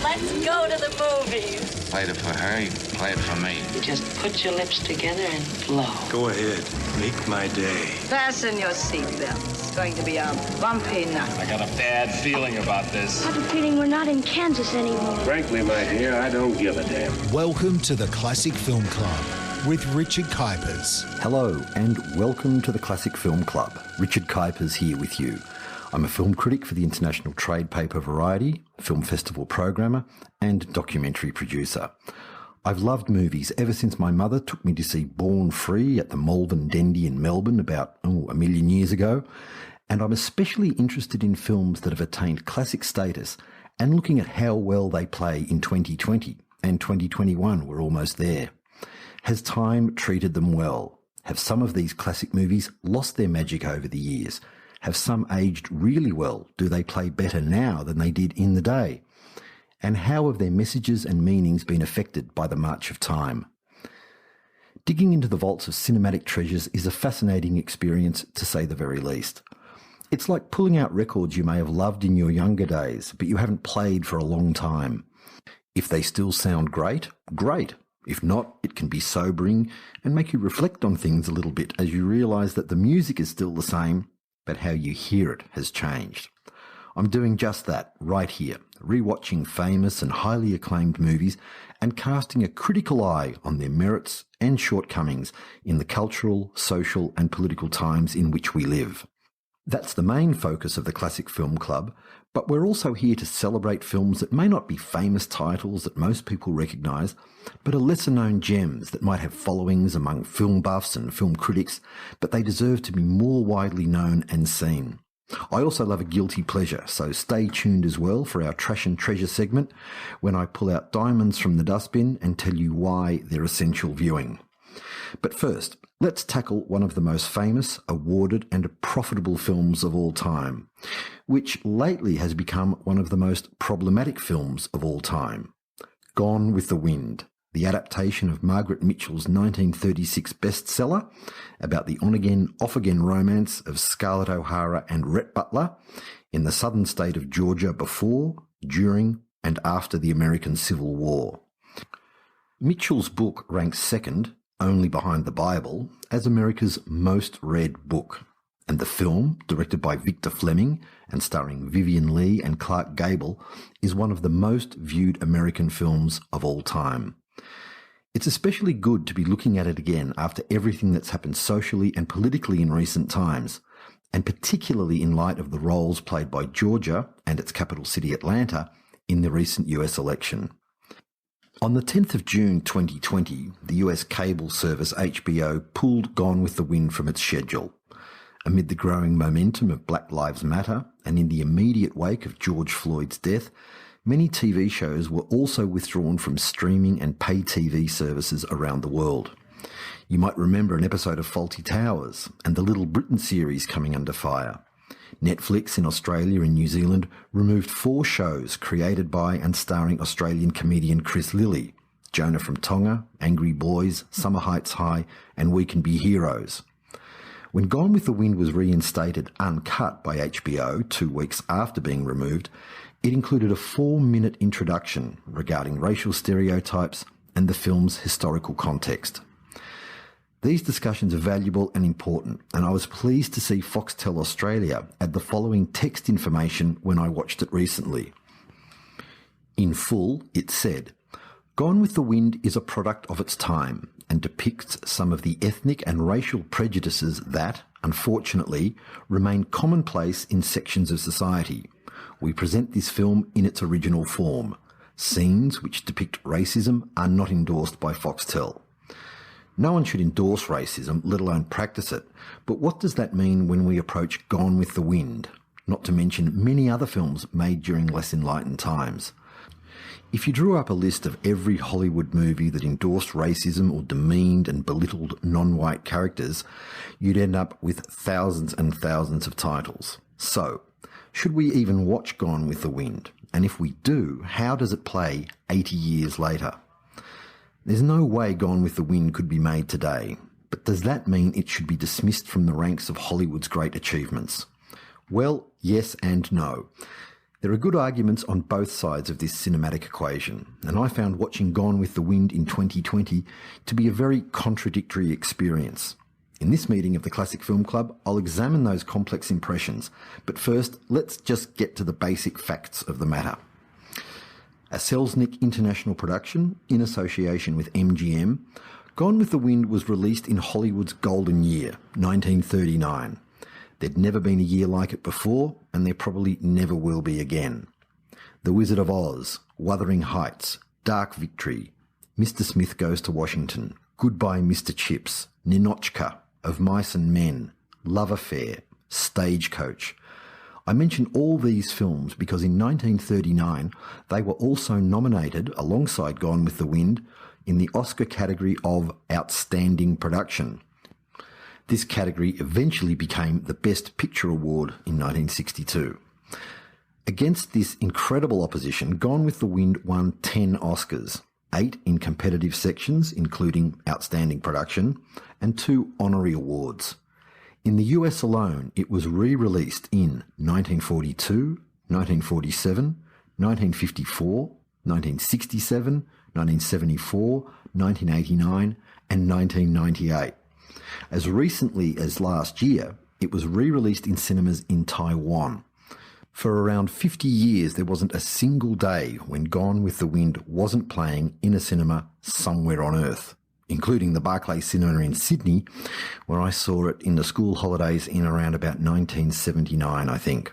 Let's go to the movies. Played it for her, you play it for me. You just put your lips together and blow. Go ahead. Make my day. Fasten your seatbelts. It's going to be a bumpy night. I got a bad feeling about this. I have a feeling we're not in Kansas anymore. Frankly, my dear, I don't give a damn. Welcome to the Classic Film Club with Richard Kuipers. Hello and welcome to the Classic Film Club. Richard Kuipers here with you. I'm a film critic for the international trade paper Variety, film festival programmer and documentary producer. I've loved movies ever since my mother took me to see Born Free at the Malvern Dendy in Melbourne about a million years ago, and I'm especially interested in films that have attained classic status and looking at how well they play in 2020 and 2021. We're almost there. Has time treated them well? Have some of these classic movies lost their magic over the years? Have some aged really well? Do they play better now than they did in the day? And how have their messages and meanings been affected by the march of time? Digging into the vaults of cinematic treasures is a fascinating experience, to say the very least. It's like pulling out records you may have loved in your younger days, but you haven't played for a long time. If they still sound great, great. If not, it can be sobering and make you reflect on things a little bit as you realise that the music is still the same, but how you hear it has changed. I'm doing just that right here, rewatching famous and highly acclaimed movies and casting a critical eye on their merits and shortcomings in the cultural, social and political times in which we live. That's the main focus of the Classic Film Club, but we're also here to celebrate films that may not be famous titles that most people recognise, but are lesser-known gems that might have followings among film buffs and film critics, but they deserve to be more widely known and seen. I also love a guilty pleasure, so stay tuned as well for our Trash and Treasure segment, when I pull out diamonds from the dustbin and tell you why they're essential viewing. But first, let's tackle one of the most famous, awarded and profitable films of all time, which lately has become one of the most problematic films of all time. Gone with the Wind, the adaptation of Margaret Mitchell's 1936 bestseller about the on-again, off-again romance of Scarlett O'Hara and Rhett Butler in the southern state of Georgia before, during and after the American Civil War. Mitchell's book ranks second, only behind the Bible, as America's most read book. And the film, directed by Victor Fleming and starring Vivien, Leigh and Clark Gable, is one of the most viewed American films of all time. It's especially good to be looking at it again after everything that's happened socially and politically in recent times, and particularly in light of the roles played by Georgia and its capital city Atlanta in the recent US election. On the 10th of June 2020, the US cable service HBO pulled Gone with the Wind from its schedule. Amid the growing momentum of Black Lives Matter and in the immediate wake of George Floyd's death, many TV shows were also withdrawn from streaming and pay TV services around the world. You might remember an episode of Fawlty Towers and the Little Britain series coming under fire. Netflix in Australia and New Zealand removed 4 shows created by and starring Australian comedian Chris Lilly, Jonah from Tonga, Angry Boys, Summer Heights High and We Can Be Heroes. When Gone with the Wind was reinstated uncut by HBO 2 weeks after being removed, it included a 4-minute introduction regarding racial stereotypes and the film's historical context. These discussions are valuable and important, and I was pleased to see Foxtel Australia add the following text information when I watched it recently. In full, it said, "Gone with the Wind is a product of its time and depicts some of the ethnic and racial prejudices that, unfortunately, remain commonplace in sections of society. We present this film in its original form. Scenes which depict racism are not endorsed by Foxtel." No one should endorse racism, let alone practice it, but what does that mean when we approach Gone with the Wind? Not to mention many other films made during less enlightened times. If you drew up a list of every Hollywood movie that endorsed racism or demeaned and belittled non-white characters, you'd end up with thousands and thousands of titles. So, should we even watch Gone with the Wind? And if we do, how does it play 80 years later? There's no way Gone with the Wind could be made today, but does that mean it should be dismissed from the ranks of Hollywood's great achievements? Well, yes and no. There are good arguments on both sides of this cinematic equation, and I found watching Gone with the Wind in 2020 to be a very contradictory experience. In this meeting of the Classic Film Club, I'll examine those complex impressions, but first, let's just get to the basic facts of the matter. A Selznick international production, in association with MGM, Gone with the Wind was released in Hollywood's golden year, 1939. There'd never been a year like it before, and there probably never will be again. The Wizard of Oz, Wuthering Heights, Dark Victory, Mr. Smith Goes to Washington, Goodbye Mr. Chips, Ninotchka, Of Mice and Men, Love Affair, Stagecoach. I mention all these films because in 1939 they were also nominated, alongside Gone with the Wind, in the Oscar category of Outstanding Production. This category eventually became the Best Picture Award in 1962. Against this incredible opposition, Gone with the Wind won 10 Oscars, 8 in competitive sections, including Outstanding Production, and 2 honorary awards. In the US alone, it was re-released in 1942, 1947, 1954, 1967, 1974, 1989, and 1998. As recently as last year, it was re-released in cinemas in Taiwan. For around 50 years, there wasn't a single day when Gone with the Wind wasn't playing in a cinema somewhere on Earth, including the Barclay Cinema in Sydney, where I saw it in the school holidays in around about 1979, I think.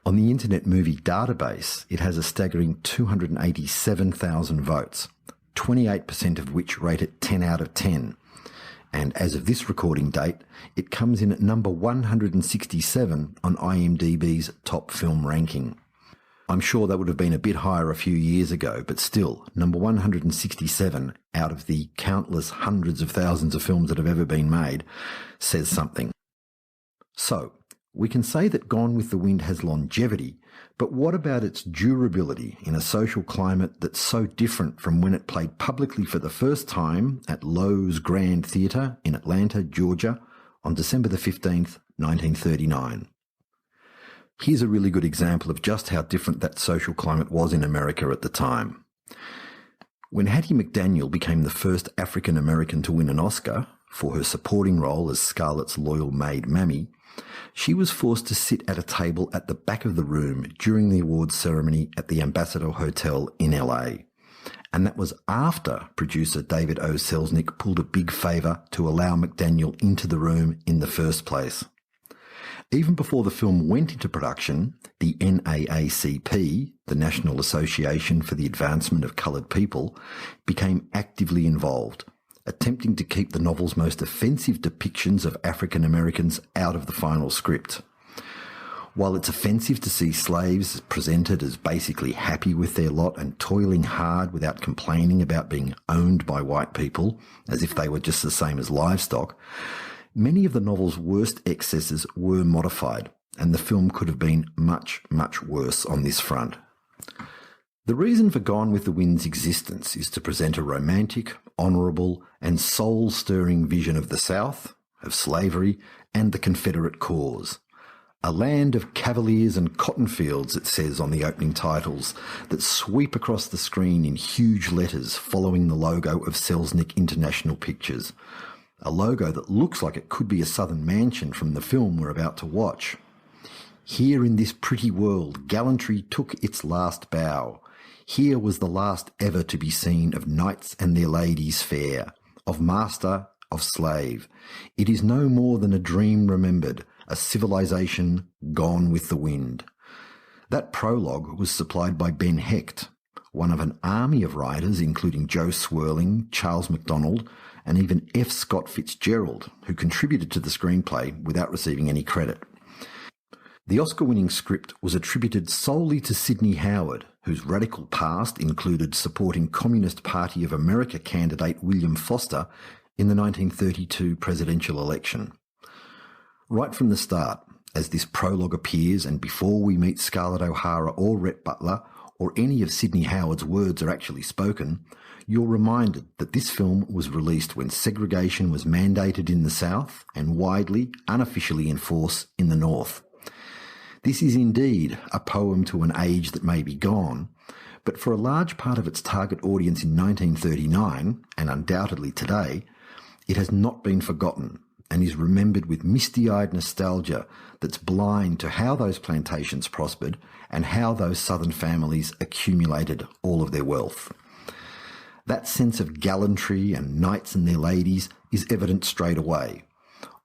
On the Internet Movie Database, it has a staggering 287,000 votes, 28% of which rate it 10 out of 10. And as of this recording date, it comes in at number 167 on IMDb's top film ranking. I'm sure that would have been a bit higher a few years ago, but still, number 167 out of the countless hundreds of thousands of films that have ever been made says something. So, we can say that Gone with the Wind has longevity, but what about its durability in a social climate that's so different from when it played publicly for the first time at Lowe's Grand Theatre in Atlanta, Georgia, on December the 15th, 1939? Here's a really good example of just how different that social climate was in America at the time. When Hattie Mcdaniel became the first African American to win an Oscar for her supporting role as Scarlett's loyal maid Mammy, she was forced to sit at a table at the back of the room during the awards ceremony at the Ambassador Hotel in LA. And that was after producer David O. Selznick pulled a big favour to allow Mcdaniel into the room in the first place. Even before the film went into production, the NAACP, the National Association for the Advancement of Coloured People, became actively involved, attempting to keep the novel's most offensive depictions of African Americans out of the final script. While it's offensive to see slaves presented as basically happy with their lot and toiling hard without complaining about being owned by white people, as if they were just the same as livestock, many of the novel's worst excesses were modified, and the film could have been much, much worse on this front. The reason for Gone with the Wind's existence is to present a romantic, honourable and soul-stirring vision of the South, of slavery and the Confederate cause. A land of cavaliers and cotton fields, it says on the opening titles, that sweep across the screen in huge letters following the logo of Selznick International Pictures. A logo that looks like it could be a southern mansion from the film we're about to watch. Here in this pretty world, gallantry took its last bow. Here was the last ever to be seen of knights and their ladies fair, of master, of slave. It is no more than a dream remembered, a civilization gone with the wind. That prologue was supplied by Ben Hecht, one of an army of writers including Joe Swirling, Charles MacDonald, and even F. Scott Fitzgerald, who contributed to the screenplay without receiving any credit. The Oscar-winning script was attributed solely to Sidney Howard, whose radical past included supporting Communist Party of America candidate William Foster in the 1932 presidential election. Right from the start, as this prologue appears and before we meet Scarlett O'Hara or Rhett Butler, or any of Sidney Howard's words are actually spoken, you're reminded that this film was released when segregation was mandated in the South and widely, unofficially in force in the North. This is indeed a poem to an age that may be gone, but for a large part of its target audience in 1939, and undoubtedly today, it has not been forgotten and is remembered with misty-eyed nostalgia that's blind to how those plantations prospered and how those southern families accumulated all of their wealth. That sense of gallantry and knights and their ladies is evident straight away.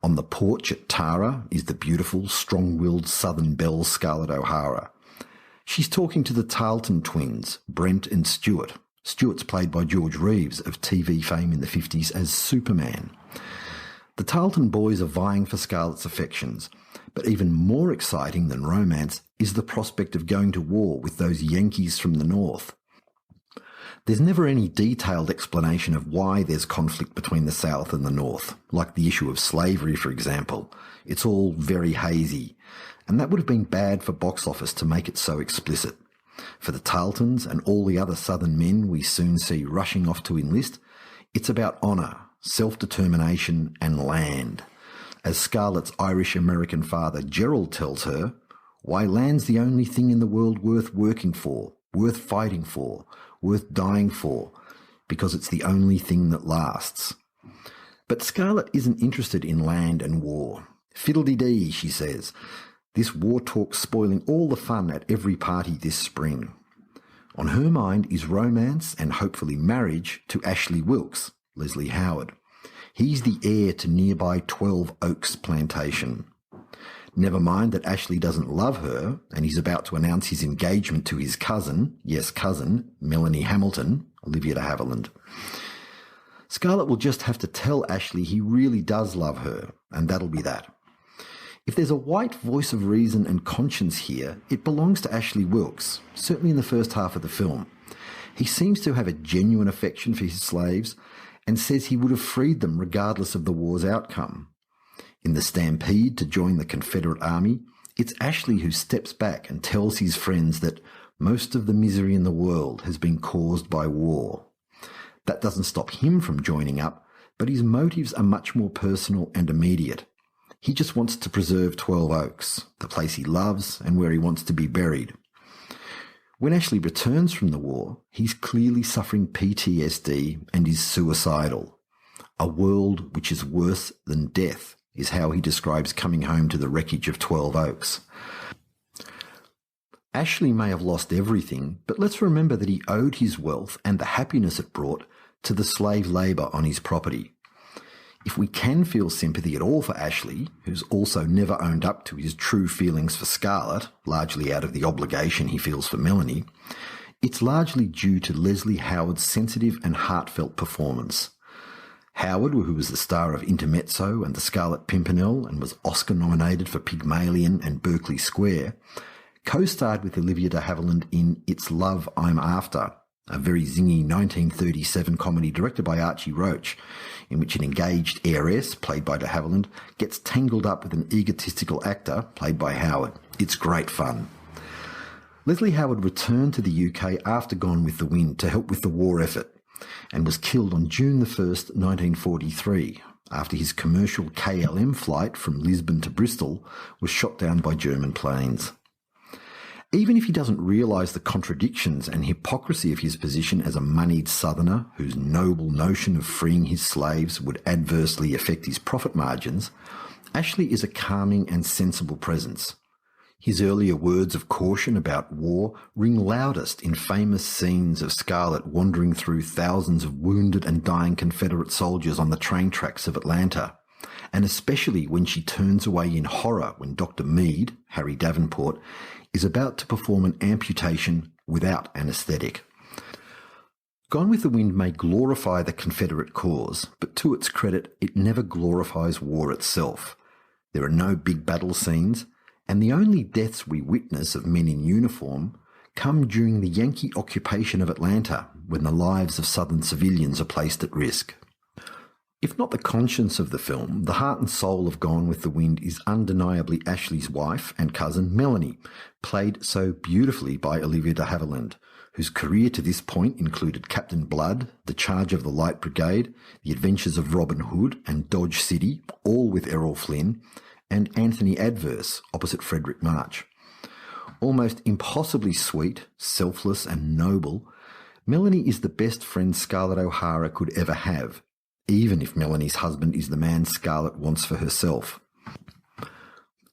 On the porch at Tara is the beautiful, strong-willed southern belle Scarlett O'Hara. She's talking to the Tarleton twins, Brent and Stuart. Stuart's played by George Reeves of TV fame in the 50s as Superman. The Tarleton boys are vying for Scarlett's affections, but even more exciting than romance is the prospect of going to war with those Yankees from the north. There's never any detailed explanation of why there's conflict between the South and the North, like the issue of slavery, for example. It's all very hazy, and that would have been bad for box office to make it so explicit. For the Tarletons and all the other Southern men we soon see rushing off to enlist, it's about honour, self-determination and land. As Scarlett's Irish-American father Gerald tells her, why land's the only thing in the world worth working for, worth fighting for, worth dying for, because it's the only thing that lasts. But Scarlett isn't interested in land and war. Fiddle-dee-dee, she says. This war talk's spoiling all the fun at every party this spring. On her mind is romance and hopefully marriage to Ashley Wilkes, Leslie Howard. He's the heir to nearby 12 Oaks plantation. Never mind that Ashley doesn't love her, and he's about to announce his engagement to his cousin, yes cousin, Melanie Hamilton, Olivia de Havilland. Scarlett will just have to tell Ashley he really does love her, and that'll be that. If there's a white voice of reason and conscience here, it belongs to Ashley Wilkes, certainly in the first half of the film. He seems to have a genuine affection for his slaves, and says he would have freed them regardless of the war's outcome. In the stampede to join the Confederate Army, it's Ashley who steps back and tells his friends that most of the misery in the world has been caused by war. That doesn't stop him from joining up, but his motives are much more personal and immediate. He just wants to preserve 12 Oaks, the place he loves and where he wants to be buried. When Ashley returns from the war, he's clearly suffering PTSD and is suicidal. A world which is worse than death is how he describes coming home to the wreckage of 12 Oaks. Ashley may have lost everything, but let's remember that he owed his wealth and the happiness it brought to the slave labour on his property. If we can feel sympathy at all for Ashley, who's also never owned up to his true feelings for Scarlett, largely out of the obligation he feels for Melanie, it's largely due to Leslie Howard's sensitive and heartfelt performance. Howard, who was the star of Intermezzo and The Scarlet Pimpernel and was Oscar-nominated for Pygmalion and Berkeley Square, co-starred with Olivia de Havilland in It's Love I'm After, a very zingy 1937 comedy directed by Archie Roach, in which an engaged heiress, played by de Havilland, gets tangled up with an egotistical actor, played by Howard. It's great fun. Leslie Howard returned to the UK after Gone with the Wind to help with the war effort, and was killed on June 1st, 1943, after his commercial KLM flight from Lisbon to Bristol was shot down by German planes. Even if he doesn't realise the contradictions and hypocrisy of his position as a moneyed southerner whose noble notion of freeing his slaves would adversely affect his profit margins, Ashley is a calming and sensible presence. His earlier words of caution about war ring loudest in famous scenes of Scarlett wandering through thousands of wounded and dying Confederate soldiers on the train tracks of Atlanta, and especially when she turns away in horror when Dr. Meade, Harry Davenport, is about to perform an amputation without anaesthetic. Gone with the Wind may glorify the Confederate cause, but to its credit, it never glorifies war itself. There are no big battle scenes, and the only deaths we witness of men in uniform come during the Yankee occupation of Atlanta, when the lives of Southern civilians are placed at risk. If not the conscience of the film, the heart and soul of Gone with the Wind is undeniably Ashley's wife and cousin Melanie, played so beautifully by Olivia de Havilland, whose career to this point included Captain Blood, The Charge of the Light Brigade, The Adventures of Robin Hood and Dodge City, all with Errol Flynn, and Anthony Adverse opposite Frederick March. Almost impossibly sweet, selfless and noble, Melanie is the best friend Scarlett O'Hara could ever have, even if Melanie's husband is the man Scarlett wants for herself.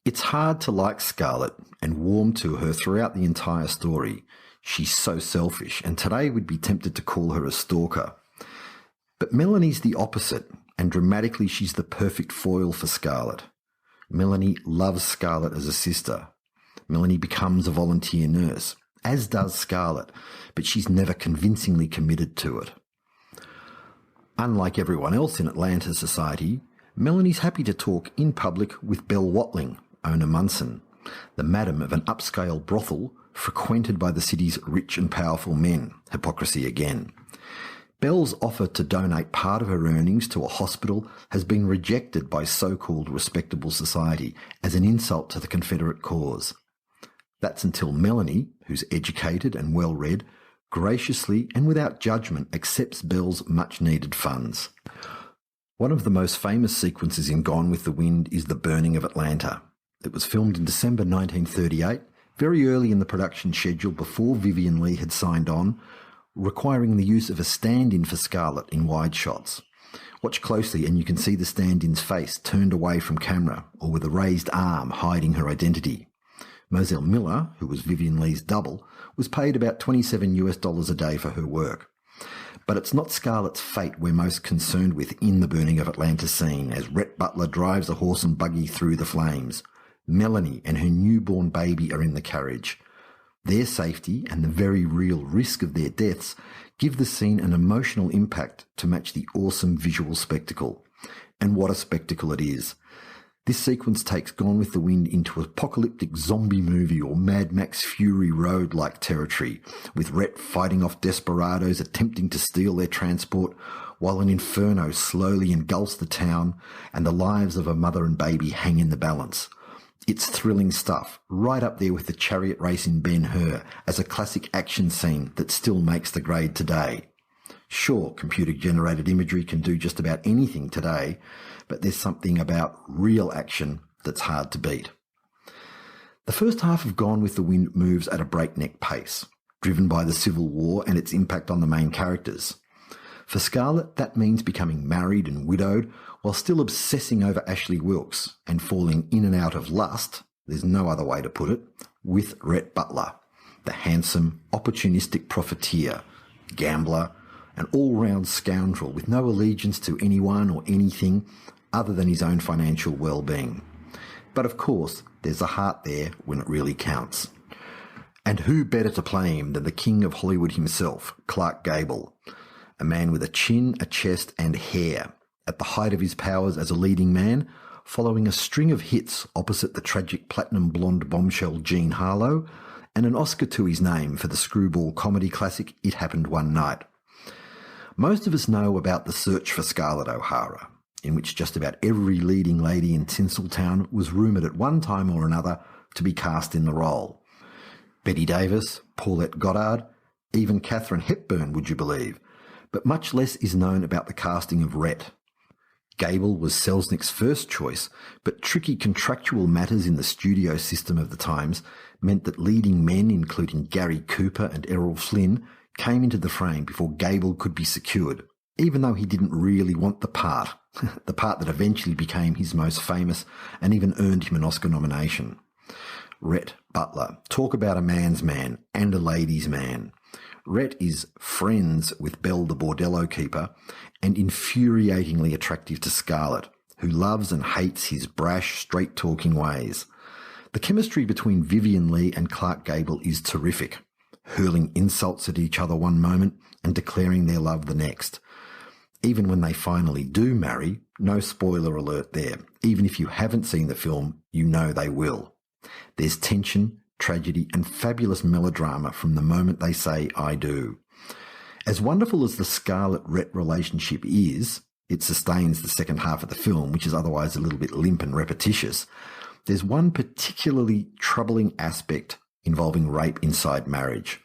It's hard to like Scarlett and warm to her throughout the entire story. She's so selfish, and today we'd be tempted to call her a stalker. But Melanie's the opposite, and dramatically she's the perfect foil for Scarlett. Melanie loves Scarlett as a sister. Melanie becomes a volunteer nurse, as does Scarlett, but she's never convincingly committed to it. Unlike everyone else in Atlanta society, Melanie's happy to talk in public with Belle Watling, owner Munson, the madam of an upscale brothel frequented by the city's rich and powerful men. Hypocrisy again. Belle's offer to donate part of her earnings to a hospital has been rejected by so-called respectable society as an insult to the Confederate cause. That's until Melanie, who's educated and well-read, graciously and without judgment accepts Belle's much-needed funds. One of the most famous sequences in Gone with the Wind is the burning of Atlanta. It was filmed in December 1938, very early in the production schedule before Vivien Leigh had signed on, requiring the use of a stand-in for Scarlett in wide shots. Watch closely and you can see the stand-in's face turned away from camera or with a raised arm hiding her identity. Moselle Miller, who was Vivien Leigh's double, was paid about $27 a day for her work. But it's not Scarlett's fate we're most concerned with in the burning of Atlanta scene as Rhett Butler drives a horse and buggy through the flames. Melanie and her newborn baby are in the carriage. Their safety and the very real risk of their deaths give the scene an emotional impact to match the awesome visual spectacle. And what a spectacle it is. This sequence takes Gone with the Wind into apocalyptic zombie movie or Mad Max Fury Road-like territory, with Rhett fighting off desperados attempting to steal their transport, while an inferno slowly engulfs the town and the lives of a mother and baby hang in the balance. It's thrilling stuff, right up there with the chariot race in Ben-Hur as a classic action scene that still makes the grade today. Sure, computer-generated imagery can do just about anything today, but there's something about real action that's hard to beat. The first half of Gone with the Wind moves at a breakneck pace, driven by the Civil War and its impact on the main characters. For Scarlett, that means becoming married and widowed while still obsessing over Ashley Wilkes and falling in and out of lust, there's no other way to put it, with Rhett Butler, the handsome, opportunistic profiteer, gambler, an all-round scoundrel with no allegiance to anyone or anything other than his own financial well-being. But of course, there's a heart there when it really counts. And who better to play him than the king of Hollywood himself, Clark Gable, a man with a chin, a chest and hair, at the height of his powers as a leading man, following a string of hits opposite the tragic platinum blonde bombshell Jean Harlow, and an Oscar to his name for the screwball comedy classic It Happened One Night. Most of us know about the search for Scarlett O'Hara, in which just about every leading lady in Tinseltown was rumoured at one time or another to be cast in the role. Bette Davis, Paulette Goddard, even Katharine Hepburn, would you believe? But much less is known about the casting of Rhett. Gable was Selznick's first choice, but tricky contractual matters in the studio system of the times meant that leading men, including Gary Cooper and Errol Flynn, came into the frame before Gable could be secured, even though he didn't really want the part that eventually became his most famous and even earned him an Oscar nomination. Rhett Butler. Talk about a man's man and a ladies' man. Rhett is friends with Belle the bordello keeper and infuriatingly attractive to Scarlett, who loves and hates his brash, straight-talking ways. The chemistry between Vivien Leigh and Clark Gable is terrific, hurling insults at each other one moment and declaring their love the next. Even when they finally do marry, no spoiler alert there. Even if you haven't seen the film, you know they will. There's tension, tragedy and fabulous melodrama from the moment they say, I do. As wonderful as the Scarlett-Rhett relationship is, it sustains the second half of the film, which is otherwise a little bit limp and repetitious. There's one particularly troubling aspect involving rape inside marriage.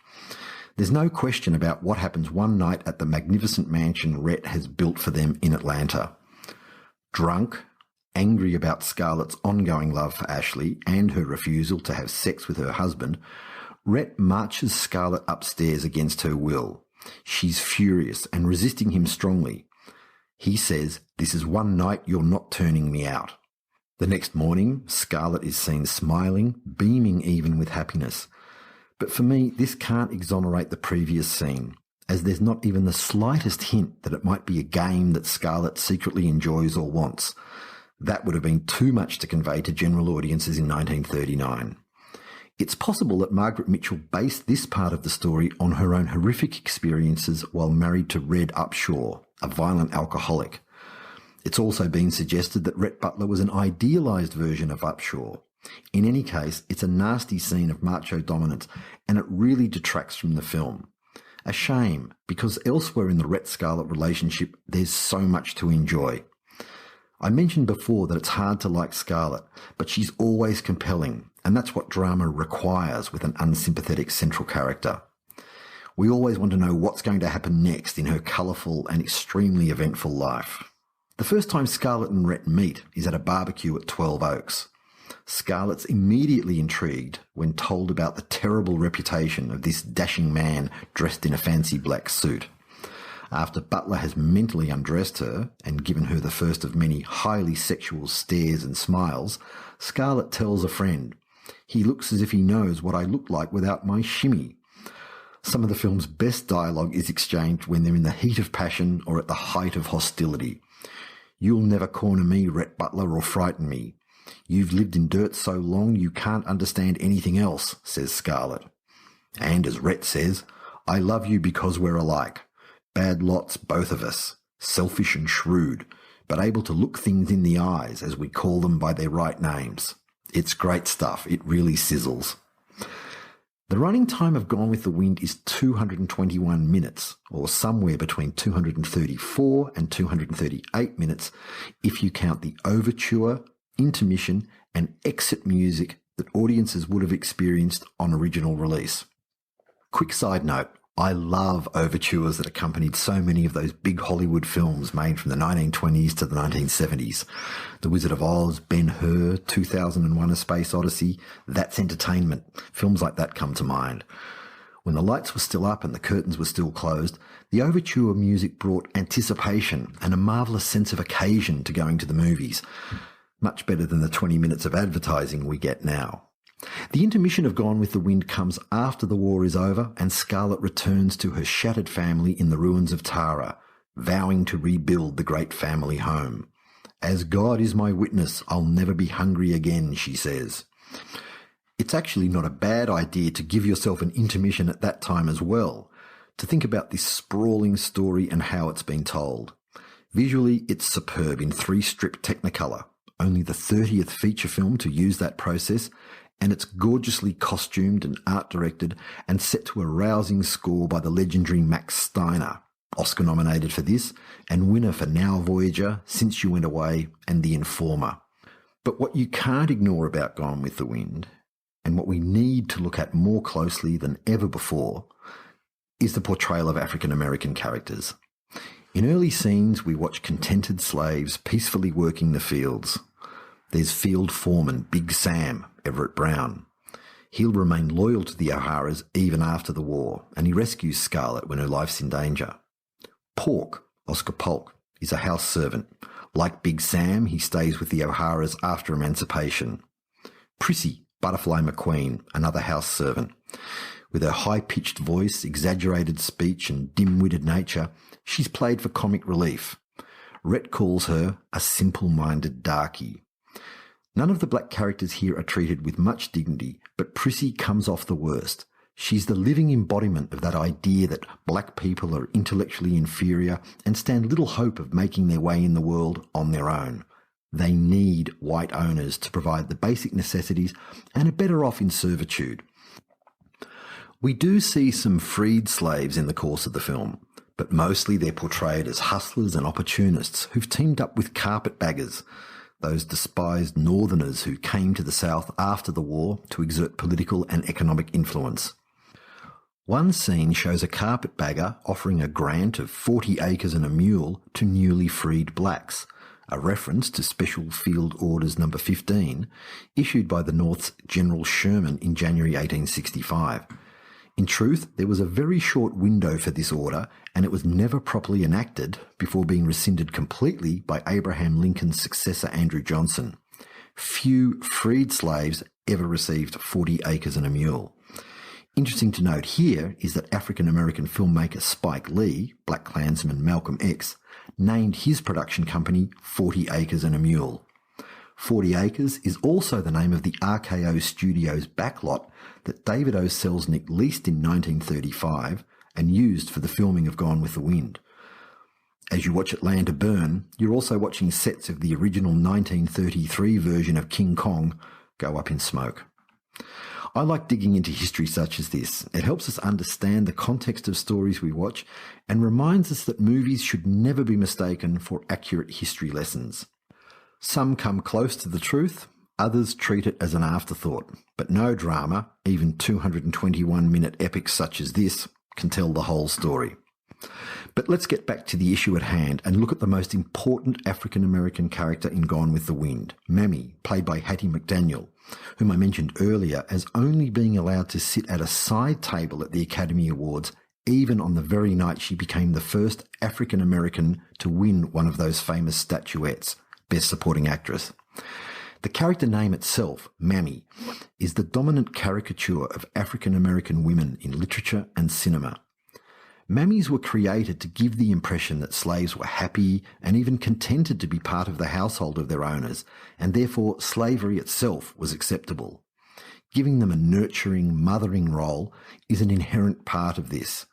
There's no question about what happens one night at the magnificent mansion Rhett has built for them in Atlanta. Drunk, Angry about Scarlett's ongoing love for Ashley and her refusal to have sex with her husband, Rhett marches Scarlett upstairs against her will. She's furious and resisting him strongly. He says, "This is one night you're not turning me out." The next morning, Scarlett is seen smiling, beaming even with happiness. But for me, this can't exonerate the previous scene, as there's not even the slightest hint that it might be a game that Scarlett secretly enjoys or wants. That would have been too much to convey to general audiences in 1939. It's possible that Margaret Mitchell based this part of the story on her own horrific experiences while married to Rhett Upshaw, a violent alcoholic. It's also been suggested that Rhett Butler was an idealised version of Upshaw. In any case, it's a nasty scene of macho dominance, and it really detracts from the film. A shame, because elsewhere in the Rhett-Scarlett relationship, there's so much to enjoy. I mentioned before that it's hard to like Scarlett, but she's always compelling, and that's what drama requires with an unsympathetic central character. We always want to know what's going to happen next in her colourful and extremely eventful life. The first time Scarlett and Rhett meet is at a barbecue at 12 Oaks. Scarlett's immediately intrigued when told about the terrible reputation of this dashing man dressed in a fancy black suit. After Butler has mentally undressed her and given her the first of many highly sexual stares and smiles, Scarlett tells a friend, "He looks as if he knows what I look like without my shimmy." Some of the film's best dialogue is exchanged when they're in the heat of passion or at the height of hostility. "You'll never corner me, Rhett Butler, or frighten me. You've lived in dirt so long you can't understand anything else," says Scarlett. And as Rhett says, "I love you because we're alike. Bad lots, both of us, selfish and shrewd, but able to look things in the eyes as we call them by their right names." It's great stuff. It really sizzles. The running time of Gone with the Wind is 221 minutes, or somewhere between 234 and 238 minutes if you count the overture, intermission and exit music that audiences would have experienced on original release. Quick side note, I love overtures that accompanied so many of those big Hollywood films made from the 1920s to the 1970s. The Wizard of Oz, Ben-Hur, 2001: A Space Odyssey, That's Entertainment. Films like that come to mind. When the lights were still up and the curtains were still closed, the overture music brought anticipation and a marvellous sense of occasion to going to the movies. Much better than the 20 minutes of advertising we get now. The intermission of Gone with the Wind comes after the war is over and Scarlett returns to her shattered family in the ruins of Tara, vowing to rebuild the great family home. "As God is my witness, I'll never be hungry again," she says. It's actually not a bad idea to give yourself an intermission at that time as well, to think about this sprawling story and how it's been told. Visually, it's superb in 3-strip Technicolor, only the 30th feature film to use that process, and it's gorgeously costumed and art-directed and set to a rousing score by the legendary Max Steiner, Oscar-nominated for this, and winner for Now Voyager, Since You Went Away, and The Informer. But what you can't ignore about Gone with the Wind, and what we need to look at more closely than ever before, is the portrayal of African-American characters. In early scenes, we watch contented slaves peacefully working the fields. There's field foreman Big Sam, Everett Brown. He'll remain loyal to the O'Haras even after the war, and he rescues Scarlett when her life's in danger. Pork, Oscar Polk, is a house servant. Like Big Sam, he stays with the O'Haras after emancipation. Prissy, Butterfly McQueen, another house servant. With her high-pitched voice, exaggerated speech and dim-witted nature, she's played for comic relief. Rhett calls her a simple-minded darky. None of the black characters here are treated with much dignity, but Prissy comes off the worst. She's the living embodiment of that idea that black people are intellectually inferior and stand little hope of making their way in the world on their own. They need white owners to provide the basic necessities and are better off in servitude. We do see some freed slaves in the course of the film, but mostly they're portrayed as hustlers and opportunists who've teamed up with carpetbaggers, those despised northerners who came to the South after the war to exert political and economic influence. One scene shows a carpetbagger offering a grant of 40 acres and a mule to newly freed blacks, a reference to Special Field Orders No. 15, issued by the North's General Sherman in January 1865. In truth, there was a very short window for this order, and it was never properly enacted before being rescinded completely by Abraham Lincoln's successor Andrew Johnson. Few freed slaves ever received 40 acres and a mule. Interesting to note here is that African-American filmmaker Spike Lee, Black Klansman Malcolm X, named his production company 40 Acres and a Mule. 40 Acres is also the name of the RKO Studios backlot that David O. Selznick leased in 1935 and used for the filming of Gone with the Wind. As you watch it land to burn, you're also watching sets of the original 1933 version of King Kong go up in smoke. I like digging into history such as this. It helps us understand the context of stories we watch and reminds us that movies should never be mistaken for accurate history lessons. Some come close to the truth, others treat it as an afterthought, but no drama, even 221-minute epics such as this, can tell the whole story. But let's get back to the issue at hand and look at the most important African-American character in Gone with the Wind, Mammy, played by Hattie Mcdaniel, whom I mentioned earlier as only being allowed to sit at a side table at the Academy Awards, even on the very night she became the first African-American to win one of those famous statuettes, Best Supporting Actress. The character name itself, Mammy, is the dominant caricature of African-American women in literature and cinema. Mammies were created to give the impression that slaves were happy and even contented to be part of the household of their owners, and therefore slavery itself was acceptable. Giving them a nurturing, mothering role is an inherent part of this.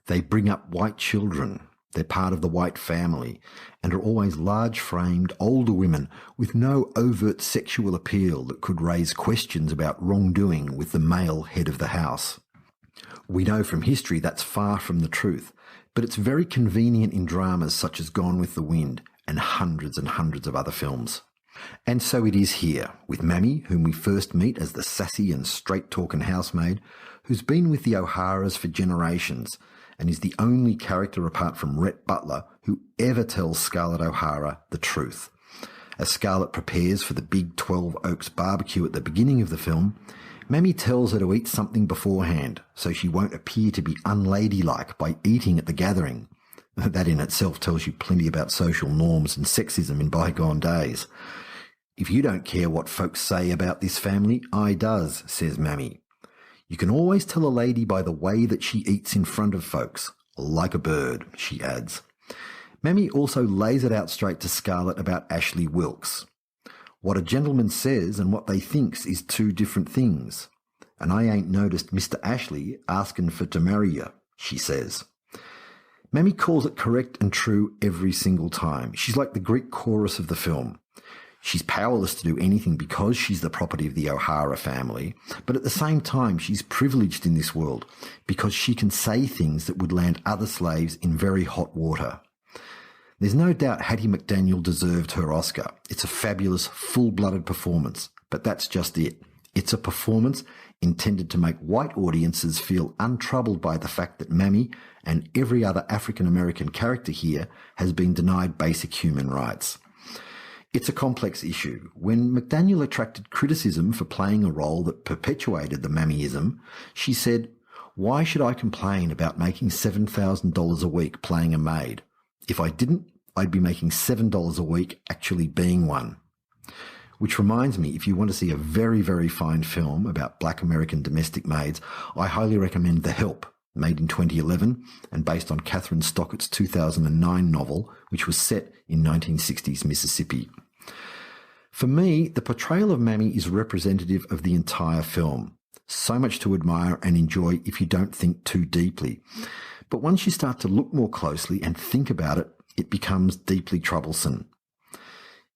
They bring up white children, they're part of the white family, and are always large-framed, older women with no overt sexual appeal that could raise questions about wrongdoing with the male head of the house. We know from history that's far from the truth, but it's very convenient in dramas such as Gone with the Wind and hundreds of other films. And so it is here, with Mammy, whom we first meet as the sassy and straight-talking housemaid, who's been with the O'Haras for generations and is the only character apart from Rhett Butler who ever tells Scarlett O'Hara the truth. As Scarlett prepares for the big 12 Oaks barbecue at the beginning of the film, Mammy tells her to eat something beforehand so she won't appear to be unladylike by eating at the gathering. That in itself tells you plenty about social norms and sexism in bygone days. If you don't care what folks say about this family, I does, says Mammy. You can always tell a lady by the way that she eats in front of folks, like a bird, she adds. Mammy also lays it out straight to Scarlett about Ashley Wilkes. What a gentleman says and what they thinks is two different things. And I ain't noticed Mr. Ashley asking for to marry you, she says. Mammy calls it correct and true every single time. She's like the Greek chorus of the film. She's powerless to do anything because she's the property of the O'Hara family, but at the same time she's privileged in this world because she can say things that would land other slaves in very hot water. There's no doubt Hattie Mcdaniel deserved her Oscar. It's a fabulous, full-blooded performance, but that's just it. It's a performance intended to make white audiences feel untroubled by the fact that Mammy and every other African-American character here has been denied basic human rights. It's a complex issue. When Mcdaniel attracted criticism for playing a role that perpetuated the Mammyism, she said, "Why should I complain about making $7,000 a week playing a maid? If I didn't, I'd be making $7 a week actually being one." Which reminds me, if you want to see a very, very fine film about Black American domestic maids, I highly recommend The Help, made in 2011 and based on Catherine Stockett's 2009 novel, which was set in 1960s Mississippi. For me, the portrayal of Mammy is representative of the entire film. So much to admire and enjoy if you don't think too deeply. But once you start to look more closely and think about it, it becomes deeply troublesome.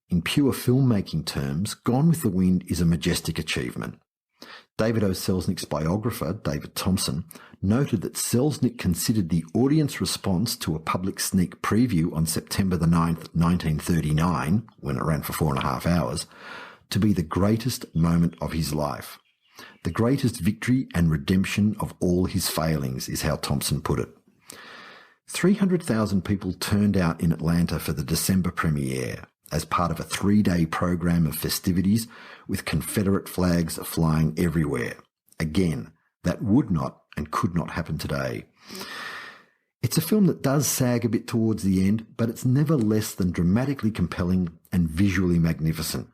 In pure filmmaking terms, Gone with the Wind is a majestic achievement. David O. Selznick's biographer, David Thompson, noted that Selznick considered the audience response to a public sneak preview on September the 9th, 1939, when it ran for 4.5 hours, to be the greatest moment of his life. The greatest victory and redemption of all his failings, is how Thompson put it. 300,000 people turned out in Atlanta for the December premiere, as part of a 3-day program of festivities with Confederate flags flying everywhere. Again, that would not and could not happen today. It's a film that does sag a bit towards the end, but it's never less than dramatically compelling and visually magnificent.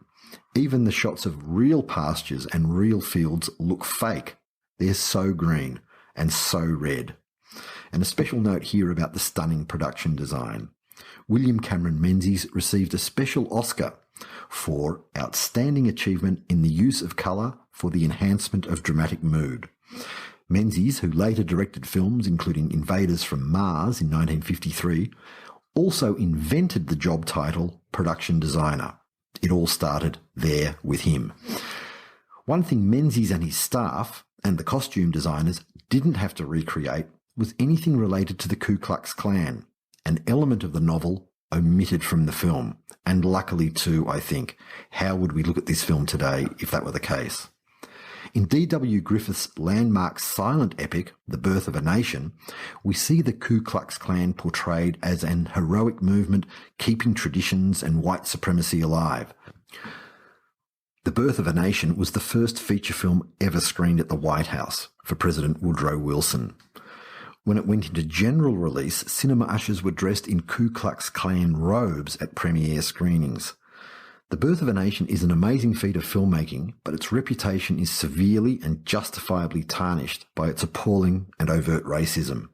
Even the shots of real pastures and real fields look fake. They're so green and so red. And a special note here about the stunning production design. William Cameron Menzies received a special Oscar for outstanding achievement in the use of colour for the enhancement of dramatic mood. Menzies, who later directed films including Invaders from Mars in 1953, also invented the job title production designer. It all started there with him. One thing Menzies and his staff and the costume designers didn't have to recreate was anything related to the Ku Klux Klan, an element of the novel omitted from the film. And luckily too, I think. How would we look at this film today if that were the case? In D.W. Griffith's landmark silent epic, The Birth of a Nation, we see the Ku Klux Klan portrayed as an heroic movement keeping traditions and white supremacy alive. The Birth of a Nation was the first feature film ever screened at the White House for President Woodrow Wilson. When it went into general release, cinema ushers were dressed in Ku Klux Klan robes at premiere screenings. The Birth of a Nation is an amazing feat of filmmaking, but its reputation is severely and justifiably tarnished by its appalling and overt racism.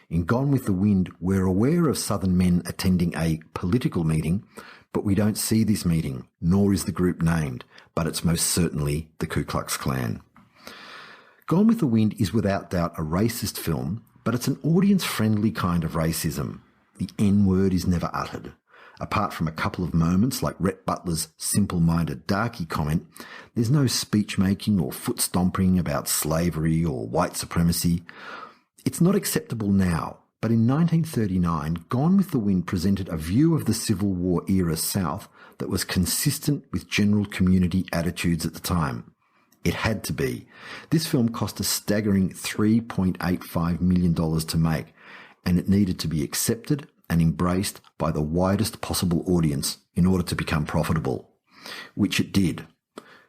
In Gone with the Wind, we're aware of Southern men attending a political meeting, but we don't see this meeting, nor is the group named, but it's most certainly the Ku Klux Klan. Gone with the Wind is without doubt a racist film, but it's an audience-friendly kind of racism. The N-word is never uttered. Apart from a couple of moments like Rhett Butler's simple-minded darky comment, there's no speech-making or foot-stomping about slavery or white supremacy. It's not acceptable now, but in 1939, Gone with the Wind presented a view of the Civil War-era South that was consistent with general community attitudes at the time. It had to be. This film cost a staggering $3.85 million to make, and it needed to be accepted and embraced by the widest possible audience in order to become profitable, which it did.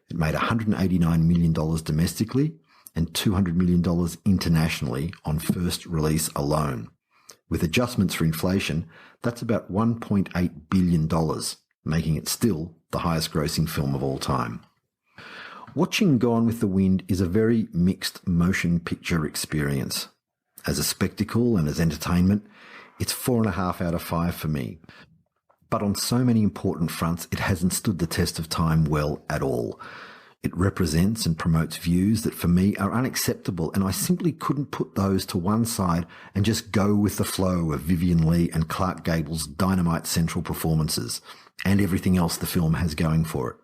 It made $189 million domestically and $200 million internationally on first release alone. With adjustments for inflation, that's about $1.8 billion, making it still the highest grossing film of all time. Watching Gone with the Wind is a very mixed motion picture experience. As a spectacle and as entertainment, it's 4.5 out of 5 for me. But on so many important fronts, it hasn't stood the test of time well at all. It represents and promotes views that for me are unacceptable, and I simply couldn't put those to one side and just go with the flow of Vivien, Leigh and Clark Gable's dynamite central performances and everything else the film has going for it.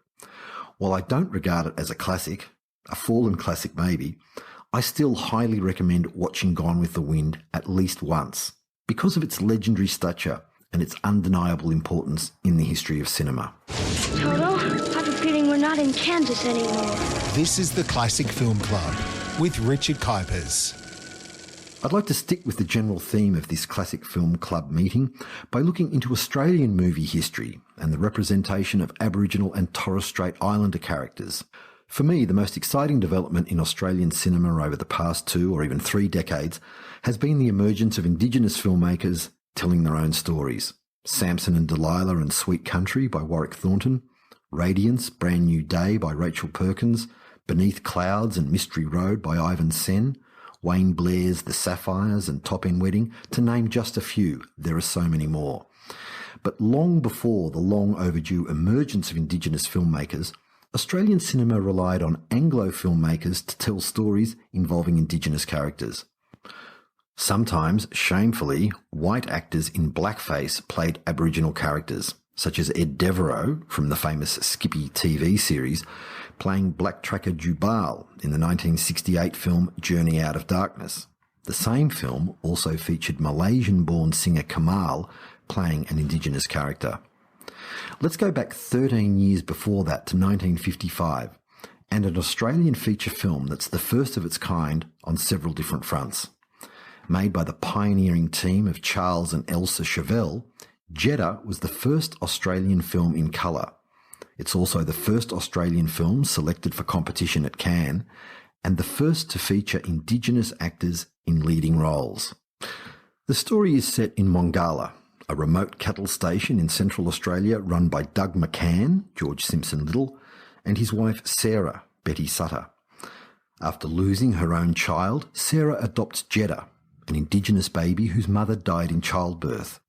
While I don't regard it as a classic, a fallen classic maybe, I still highly recommend watching Gone with the Wind at least once, because of its legendary stature and its undeniable importance in the history of cinema. Toto, I have a feeling we're not in Kansas anymore. This is the Classic Film Club with Richard Kuipers. I'd like to stick with the general theme of this Classic Film Club meeting by looking into Australian movie history and the representation of Aboriginal and Torres Strait Islander characters. For me, the most exciting development in Australian cinema over the past 2 or even 3 decades has been the emergence of Indigenous filmmakers telling their own stories. Samson and Delilah and Sweet Country by Warwick Thornton, Radiance, Brand New Day by Rachel Perkins, Beneath Clouds and Mystery Road by Ivan Sen, Wayne Blair's The Sapphires and Top End Wedding, to name just a few. There are so many more. But long before the long overdue emergence of Indigenous filmmakers, Australian cinema relied on Anglo filmmakers to tell stories involving Indigenous characters. Sometimes, shamefully, white actors in blackface played Aboriginal characters, such as Ed Devereaux from the famous Skippy TV series, playing Black Tracker Jubal in the 1968 film Journey Out of Darkness. The same film also featured Malaysian-born singer Kamal playing an Indigenous character. Let's go back 13 years before that to 1955, and an Australian feature film that's the first of its kind on several different fronts. Made by the pioneering team of Charles and Elsa Chevelle, Jedda was the first Australian film in colour. It's also the first Australian film selected for competition at Cannes, and the first to feature Indigenous actors in leading roles. The story is set in Mongala, a remote cattle station in Central Australia run by Doug McCann, George Simpson Little, and his wife Sarah, Betty Sutter. After losing her own child, Sarah adopts Jedda, an Indigenous baby whose mother died in childbirth.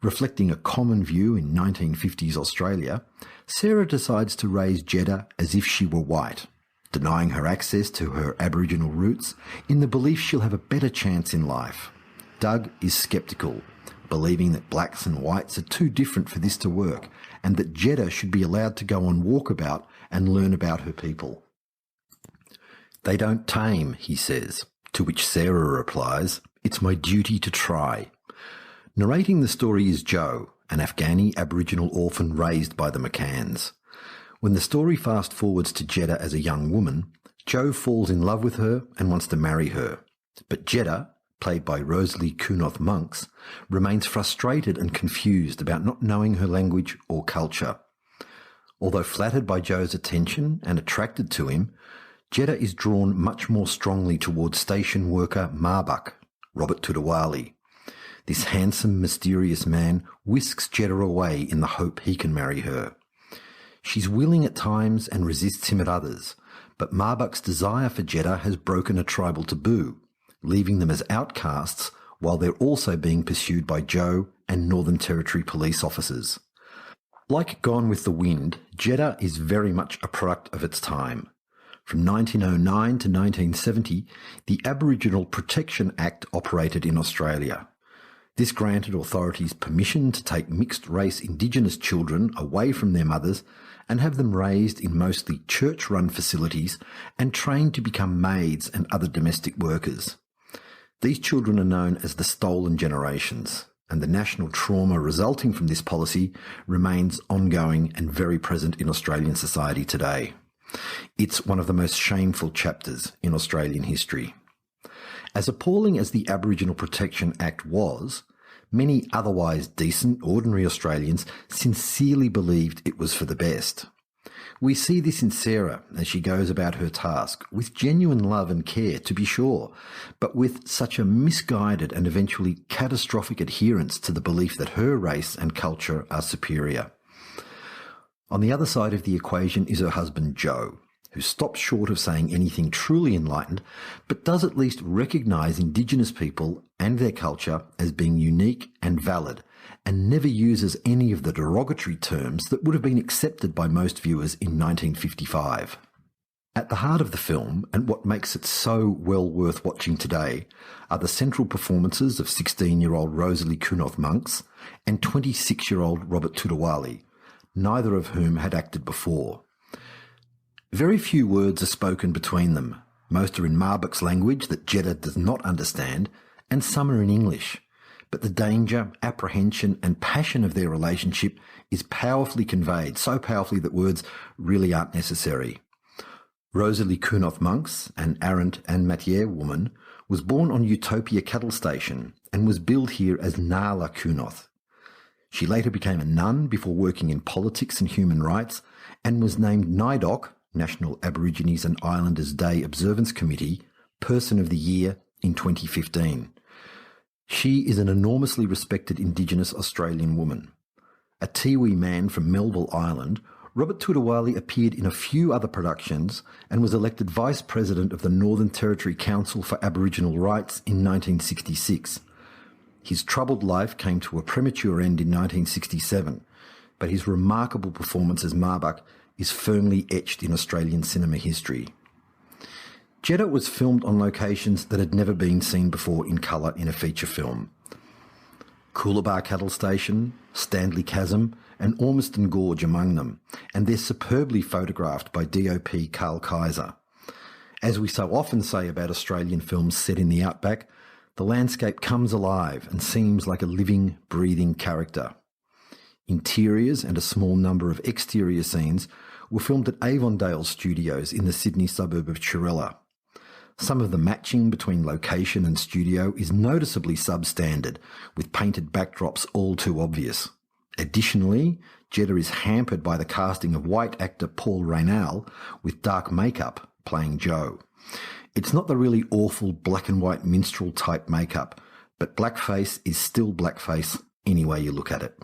Reflecting a common view in 1950s Australia, Sarah decides to raise Jedda as if she were white, denying her access to her Aboriginal roots in the belief she'll have a better chance in life. Doug is sceptical, believing that blacks and whites are too different for this to work, and that Jedda should be allowed to go on walkabout and learn about her people. "They don't tame," he says, to which Sarah replies, "It's my duty to try." Narrating the story is Joe, an Afghani Aboriginal orphan raised by the McCanns. When the story fast-forwards to Jedda as a young woman, Joe falls in love with her and wants to marry her. But Jedda, played by Rosalie Kunoff Monks, remains frustrated and confused about not knowing her language or culture. Although flattered by Joe's attention and attracted to him, Jedda is drawn much more strongly towards station worker Marbuk, Robert Tudawali. This handsome, mysterious man whisks Jedda away in the hope he can marry her. She's willing at times and resists him at others, but Marbuk's desire for Jedda has broken a tribal taboo, leaving them as outcasts while they're also being pursued by Joe and Northern Territory police officers. Like Gone with the Wind, Jedda is very much a product of its time. From 1909 to 1970, the Aboriginal Protection Act operated in Australia. This granted authorities permission to take mixed-race Indigenous children away from their mothers and have them raised in mostly church-run facilities and trained to become maids and other domestic workers. These children are known as the stolen generations, and the national trauma resulting from this policy remains ongoing and very present in Australian society today. It's one of the most shameful chapters in Australian history. As appalling as the Aboriginal Protection Act was, many otherwise decent, ordinary Australians sincerely believed it was for the best. We see this in Sarah as she goes about her task, with genuine love and care, to be sure, but with such a misguided and eventually catastrophic adherence to the belief that her race and culture are superior. On the other side of the equation is her husband Joe, who stops short of saying anything truly enlightened, but does at least recognise Indigenous people and their culture as being unique and valid, and never uses any of the derogatory terms that would have been accepted by most viewers in 1955. At the heart of the film, and what makes it so well worth watching today, are the central performances of 16-year-old Rosalie Kunoff Monks and 26-year-old Robert Tudawali, neither of whom had acted before. Very few words are spoken between them. Most are in Marbuk's language that Jedda does not understand, and some are in English. But the danger, apprehension and passion of their relationship is powerfully conveyed, so powerfully that words really aren't necessary. Rosalie Kunoff Monks, an Arrant and Matiere woman, was born on Utopia Cattle Station and was billed here as Nala Kunoff. She later became a nun before working in politics and human rights, and was named NIDOC, National Aborigines and Islanders Day Observance Committee, Person of the Year in 2015. She is an enormously respected Indigenous Australian woman. A Tiwi man from Melville Island, Robert Tudawali appeared in a few other productions and was elected Vice President of the Northern Territory Council for Aboriginal Rights in 1966. His troubled life came to a premature end in 1967, but his remarkable performance as Marbuk is firmly etched in Australian cinema history. Jedda was filmed on locations that had never been seen before in colour in a feature film. Coolabah Cattle Station, Stanley Chasm and Ormiston Gorge among them, and they're superbly photographed by DOP Carl Kaiser. As we so often say about Australian films set in the outback, the landscape comes alive and seems like a living, breathing character. Interiors and a small number of exterior scenes were filmed at Avondale Studios in the Sydney suburb of Chirella. Some of the matching between location and studio is noticeably substandard, with painted backdrops all too obvious. Additionally, Jedda is hampered by the casting of white actor Paul Raynal with dark makeup playing Joe. It's not the really awful black and white minstrel type makeup, but blackface is still blackface any way you look at it.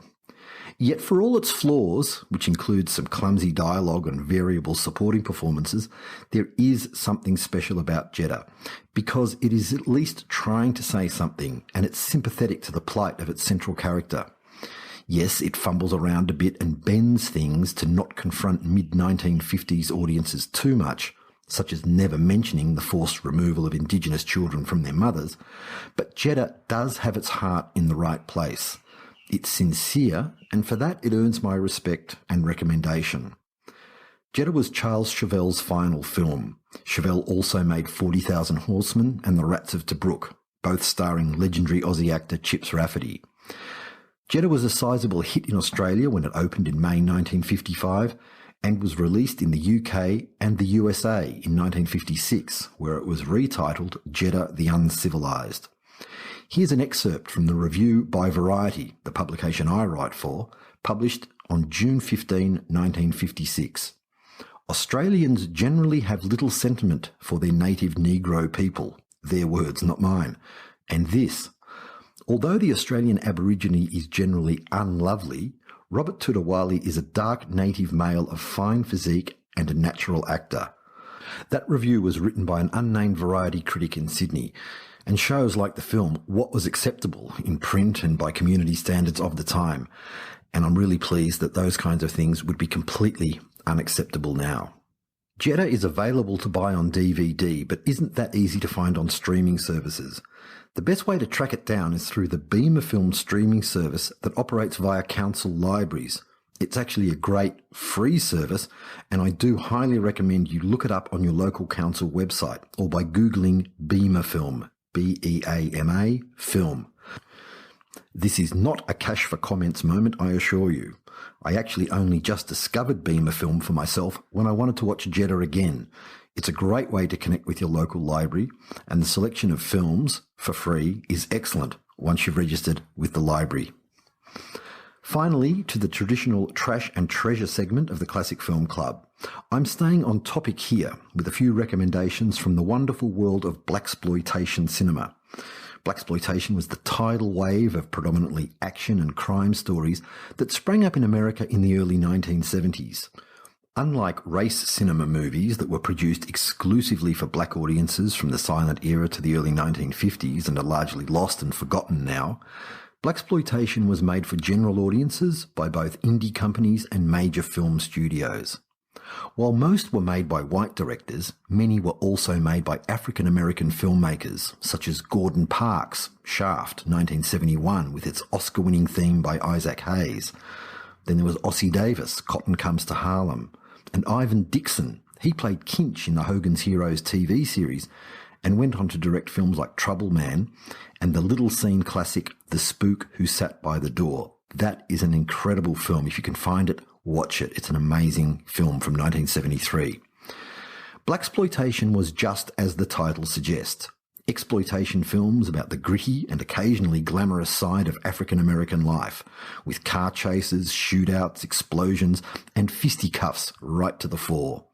Yet for all its flaws, which includes some clumsy dialogue and variable supporting performances, there is something special about Jedda, because it is at least trying to say something, and it's sympathetic to the plight of its central character. Yes, it fumbles around a bit and bends things to not confront mid-1950s audiences too much, such as never mentioning the forced removal of indigenous children from their mothers, but Jedda does have its heart in the right place. It's sincere, and for that it earns my respect and recommendation. Jedda was Charles Chauvel's final film. Chauvel also made 40,000 Horsemen and The Rats of Tobruk, both starring legendary Aussie actor Chips Rafferty. Jedda was a sizable hit in Australia when it opened in May 1955 and was released in the UK and the USA in 1956, where it was retitled Jedda the Uncivilized. Here's an excerpt from the review by Variety, the publication I write for, published on June 15, 1956. Australians generally have little sentiment for their native Negro people. Their words, not mine. And this: although the Australian Aborigine is generally unlovely, Robert Tudawali is a dark native male of fine physique and a natural actor. That review was written by an unnamed Variety critic in Sydney, and shows, like the film, what was acceptable in print and by community standards of the time. And I'm really pleased that those kinds of things would be completely unacceptable now. Jedda is available to buy on DVD, but isn't that easy to find on streaming services. The best way to track it down is through the Beamer Film streaming service that operates via council libraries. It's actually a great free service, and I do highly recommend you look it up on your local council website or by Googling Beamer Film. B-E-A-M-A, film. This is not a cash for comments moment, I assure you. I actually only just discovered Beamer Film for myself when I wanted to watch Jedda again. It's a great way to connect with your local library, and the selection of films for free is excellent once you've registered with the library. Finally, to the traditional trash and treasure segment of the Classic Film Club. I'm staying on topic here with a few recommendations from the wonderful world of Blaxploitation cinema. Blaxploitation was the tidal wave of predominantly action and crime stories that sprang up in America in the early 1970s. Unlike race cinema movies that were produced exclusively for black audiences from the silent era to the early 1950s and are largely lost and forgotten now, Blaxploitation was made for general audiences by both indie companies and major film studios. While most were made by white directors, many were also made by African-American filmmakers, such as Gordon Parks' Shaft, 1971, with its Oscar-winning theme by Isaac Hayes. Then there was Ossie Davis, Cotton Comes to Harlem, and Ivan Dixon. He played Kinch in the Hogan's Heroes TV series and went on to direct films like Trouble Man and the little scene classic The Spook Who Sat by the Door. That is an incredible film. If you can find it, watch it. It's an amazing film from 1973. Blaxploitation was just as the title suggests. Exploitation films about the gritty and occasionally glamorous side of African-American life, with car chases, shootouts, explosions, and fisticuffs right to the fore.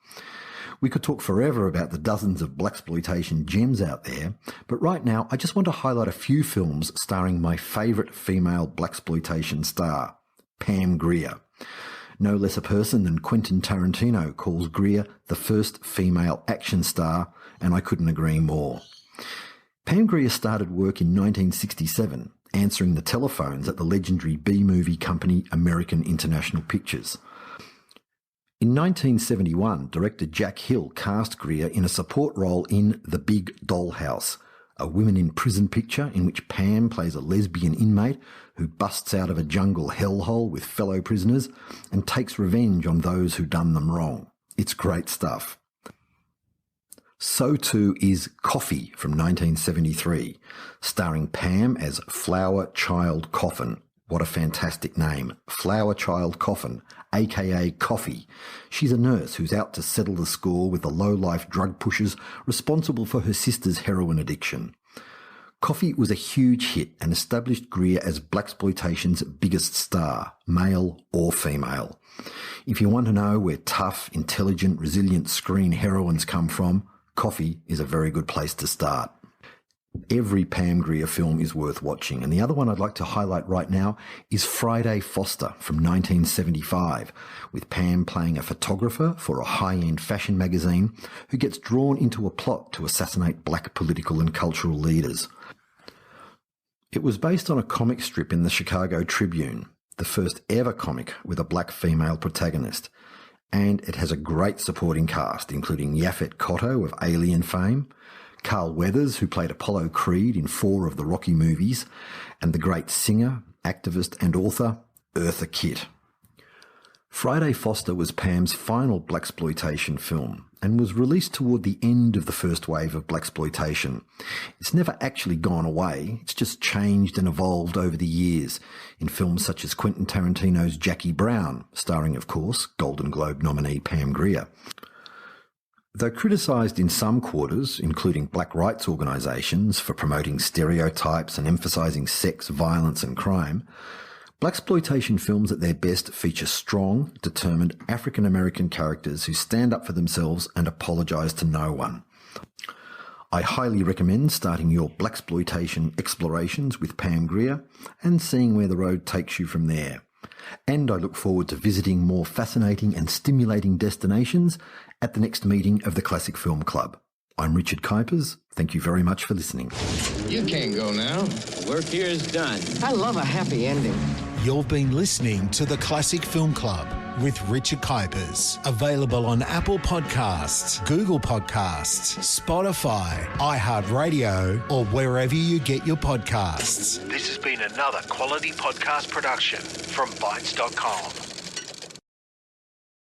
We could talk forever about the dozens of Blaxploitation gems out there, but right now I just want to highlight a few films starring my favourite female Blaxploitation star, Pam Grier. No less a person than Quentin Tarantino calls Grier the first female action star, and I couldn't agree more. Pam Grier started work in 1967, answering the telephones at the legendary B-movie company American International Pictures. In 1971, director Jack Hill cast Grier in a support role in The Big Dollhouse, a women in prison picture in which Pam plays a lesbian inmate who busts out of a jungle hellhole with fellow prisoners and takes revenge on those who done them wrong. It's great stuff. So too is Coffee from 1973, starring Pam as Flower Child Coffin, What a fantastic name. Flower Child Coffin, aka Coffee. She's a nurse who's out to settle the score with the low-life drug pushers responsible for her sister's heroin addiction. Coffee was a huge hit and established Greer as Blaxploitation's biggest star, male or female. If you want to know where tough, intelligent, resilient screen heroines come from, Coffee is a very good place to start. Every Pam Grier film is worth watching, and the other one I'd like to highlight right now is Friday Foster from 1975, with Pam playing a photographer for a high-end fashion magazine who gets drawn into a plot to assassinate black political and cultural leaders. It was based on a comic strip in the Chicago Tribune, the first ever comic with a black female protagonist, and it has a great supporting cast, including Yaphet Kotto of Alien fame, Carl Weathers, who played Apollo Creed in 4 of the Rocky movies, and the great singer, activist and author, Eartha Kitt. Friday Foster was Pam's final Blaxploitation film and was released toward the end of the first wave of Blaxploitation. It's never actually gone away, it's just changed and evolved over the years in films such as Quentin Tarantino's Jackie Brown, starring, of course, Golden Globe nominee Pam Grier. Though criticised in some quarters, including black rights organisations, for promoting stereotypes and emphasising sex, violence and crime, Blaxploitation films at their best feature strong, determined African-American characters who stand up for themselves and apologise to no one. I highly recommend starting your Blaxploitation explorations with Pam Grier and seeing where the road takes you from there. And I look forward to visiting more fascinating and stimulating destinations at the next meeting of the Classic Film Club. I'm Richard Kuipers. Thank you very much for listening. You can't go now. Work here is done. I love a happy ending. You've been listening to the Classic Film Club with Richard Kuipers. Available on Apple Podcasts, Google Podcasts, Spotify, iHeartRadio, or wherever you get your podcasts. This has been another quality podcast production from Bytes.com.